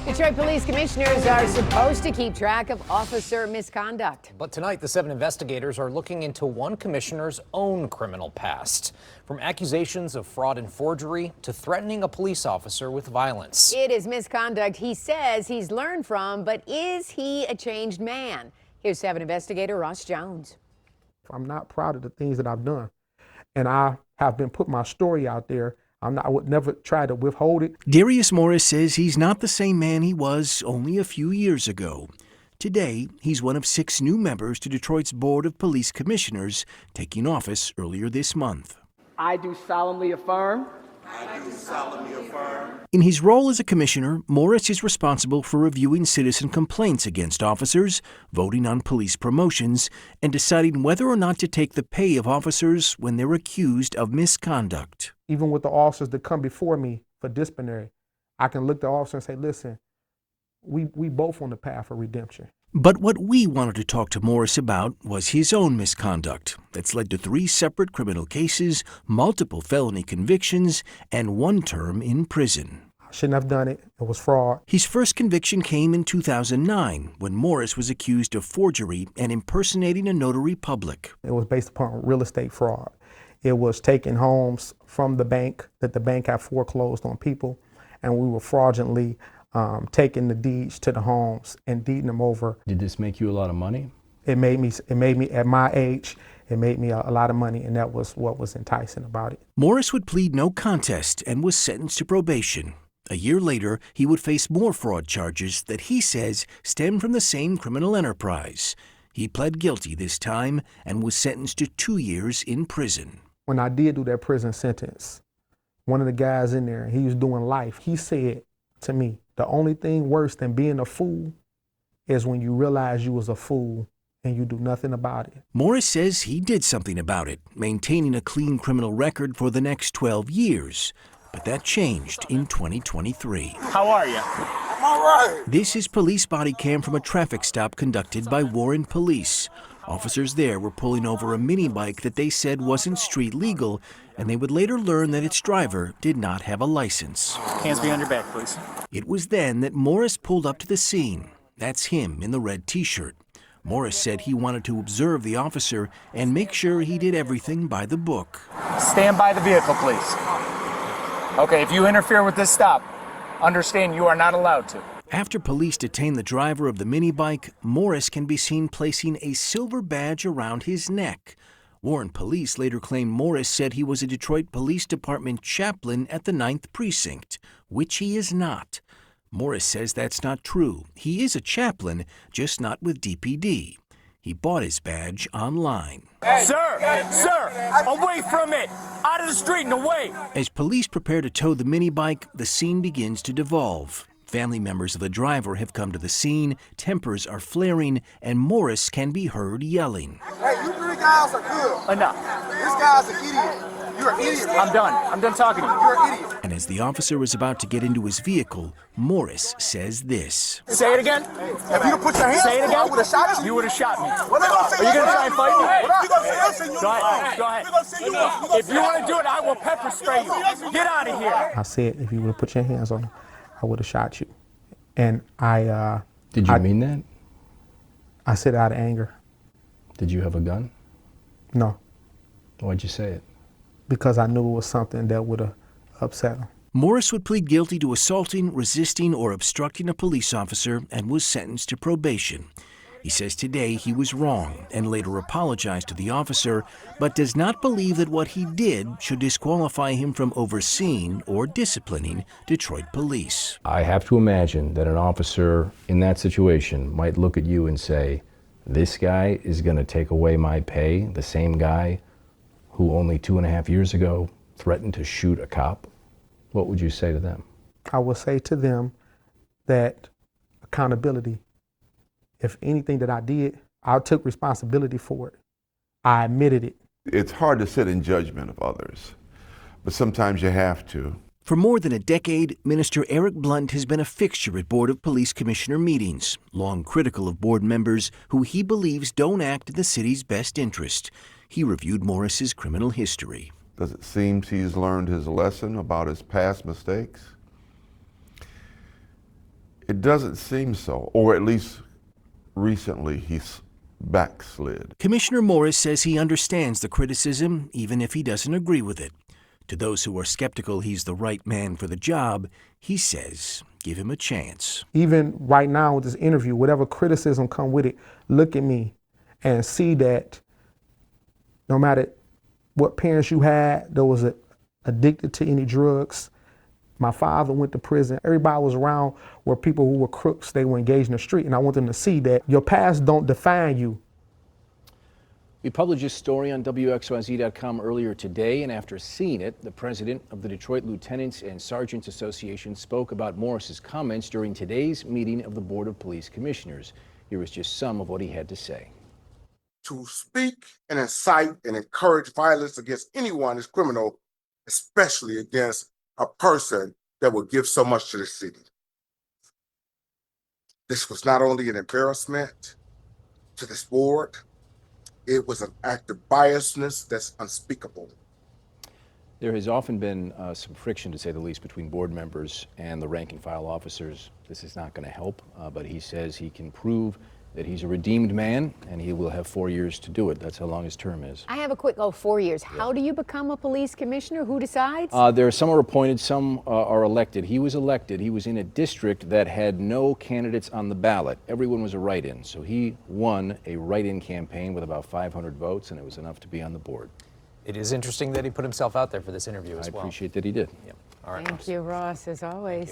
Detroit police commissioners are supposed to keep track of officer misconduct. But tonight, the 7 investigators are looking into one commissioner's own criminal past, from accusations of fraud and forgery to threatening a police officer with violence. It is misconduct he says he's learned from, but is he a changed man? Here's 7 investigator Ross Jones. I'm not proud of the things that I've done, and I have been putting my story out there. I would never try to withhold it. Darius Morris says he's not the same man he was only a few years ago. Today, he's one of 6 new members to Detroit's Board of Police Commissioners, taking office earlier this month. I do solemnly affirm. In his role as a commissioner, Morris is responsible for reviewing citizen complaints against officers, voting on police promotions, and deciding whether or not to take the pay of officers when they're accused of misconduct. Even with the officers that come before me for disciplinary, I can look at the officer and say, listen, we both on the path of redemption. But what we wanted to talk to Morris about was his own misconduct that's led to 3 separate criminal cases, multiple felony convictions, and 1 term in prison. I shouldn't have done it. It was fraud. His first conviction came in 2009 when Morris was accused of forgery and impersonating a notary public. It was based upon real estate fraud. It was taking homes from the bank that the bank had foreclosed on people, and we were fraudulently taking the deeds to the homes and deeding them over. Did this make you a lot of money? It made me at my age, it made me a lot of money, and that was what was enticing about it. Morris would plead no contest and was sentenced to probation. A year later, he would face more fraud charges that he says stem from the same criminal enterprise. He pled guilty this time and was sentenced to 2 years in prison. When I did do that prison sentence, one of the guys in there, he was doing life. He said to me, the only thing worse than being a fool is when you realize you was a fool and you do nothing about it. Morris says he did something about it, maintaining a clean criminal record for the next 12 years. But that changed in 2023. How are you? I'm all right. This is police body cam from a traffic stop conducted by Warren Police. Officers there were pulling over a mini bike that they said wasn't street legal, and they would later learn that its driver did not have a license. Hands behind your back, please. It was then that Morris pulled up to the scene. That's him in the red t-shirt. Morris said he wanted to observe the officer and make sure he did everything by the book. Stand by the vehicle, please. Okay, if you interfere with this stop, understand you are not allowed to. After police detain the driver of the mini bike, Morris can be seen placing a silver badge around his neck. Warren Police later claimed Morris said he was a Detroit Police Department chaplain at the 9th Precinct, which he is not. Morris says that's not true. He is a chaplain, just not with DPD. He bought his badge online. Hey, sir, away from it! Out of the street and away! As police prepare to tow the mini bike, the scene begins to devolve. Family members of the driver have come to the scene, tempers are flaring, and Morris can be heard yelling. Hey, you 3 guys are good. Enough. This guy's an idiot. You're an idiot. I'm done talking to you. You're an idiot. And as the officer is about to get into his vehicle, Morris says this. Say it again. If you put your hands Say it on me, again. I would have shot you. You would have shot me. What they gonna say? Are you going to try and fight me? You gonna say us in your Go ahead. Go ahead. You gonna say you If you want to do it, I will pepper spray you. Get out of here. I said, if you would have put your hands on him, I would have shot you. And Did you mean that? I said it out of anger. Did you have a gun? No, Why'd you say it? because I knew it was something that would have upset him. Morris would plead guilty to assaulting, resisting, or obstructing a police officer and was sentenced to probation. He says today he was wrong and later apologized to the officer, but does not believe that what he did should disqualify him from overseeing or disciplining Detroit police. I have to imagine that an officer in that situation might look at you and say, this guy is going to take away my pay, the same guy who only 2.5 years ago threatened to shoot a cop. What would you say to them? I would say to them that accountability. If anything that I did, I took responsibility for it. I admitted it. It's hard to sit in judgment of others, but sometimes you have to. For more than a decade, Minister Eric Blunt has been a fixture at Board of Police Commissioner meetings, long critical of board members who he believes don't act in the city's best interest. He reviewed Morris's criminal history. Does it seem he's learned his lesson about his past mistakes? It doesn't seem so, or at least recently he's backslid. Commissioner Morris says he understands the criticism, even if he doesn't agree with it. To those who are skeptical he's the right man for the job, he says, give him a chance. Even right now with this interview, whatever criticism come with it, look at me and see that no matter what parents you had that was addicted to any drugs, my father went to prison, everybody was around where people who were crooks, they were engaged in the street, and I want them to see that your past don't define you. We published this story on WXYZ.com earlier today, and after seeing it, the president of the Detroit Lieutenants and Sergeants Association spoke about Morris's comments during today's meeting of the Board of Police Commissioners. Here is just some of what he had to say. To speak and incite and encourage violence against anyone is criminal, especially against a person that will give so much to the city. This was not only an embarrassment to this board, it was an act of biasness that's unspeakable. There has often been some friction, to say the least, between board members and the rank and file officers. This is not going to help, but he says he can prove that he's a redeemed man, and he will have 4 years to do it. That's how long his term is. I have a quick 4 years. How do you become a police commissioner? Who decides? Some are appointed, some are elected. He was elected. He was in a district that had no candidates on the ballot. Everyone was a write-in. So he won a write-in campaign with about 500 votes, and it was enough to be on the board. It is interesting that he put himself out there for this interview as well. I appreciate that he did. Yep. All right, Thank you, Ross, as always.